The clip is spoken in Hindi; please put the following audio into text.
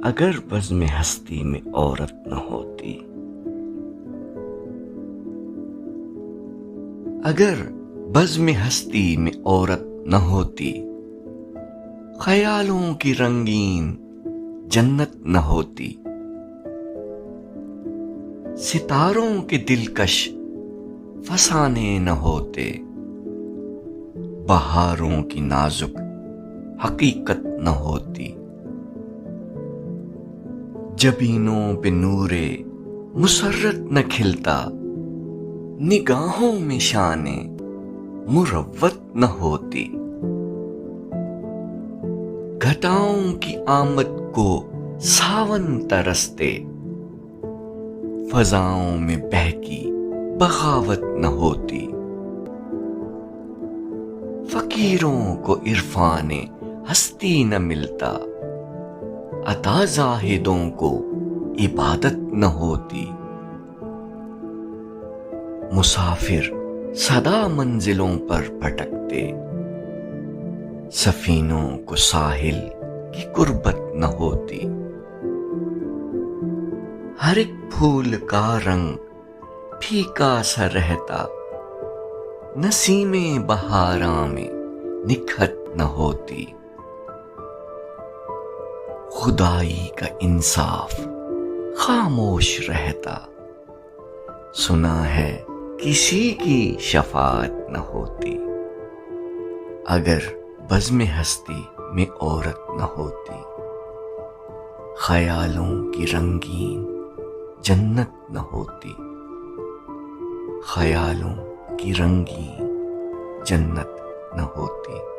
अगर बज़्म हस्ती में औरत न होती, अगर बज़्म हस्ती में औरत न होती, ख्यालों की रंगीन जन्नत न होती, सितारों के दिलकश फसाने न होते, बहारों की नाजुक हकीकत न होती, जबीनों पे नूरे मुसर्रत न खिलता, निगाहों में शाने मुरव्वत न होती, घटाओं की आमद को सावन तरसते, फजाओं में बहकी बगावत न होती, फकीरों को इरफाने हस्ती न मिलता, अता जाहिदों को इबादत न होती, मुसाफिर सदा मंजिलों पर भटकते, सफीनों को साहिल की कुर्बत न होती, हर एक फूल का रंग फीका सा रहता, नसीमे बहारा में निखत न होती, खुदाई का इंसाफ खामोश रहता, सुना है किसी की शफाअत न होती, अगर बज़्म हस्ती में औरत न होती, ख्यालों की रंगीन जन्नत न होती, ख्यालों की रंगीन जन्नत न होती।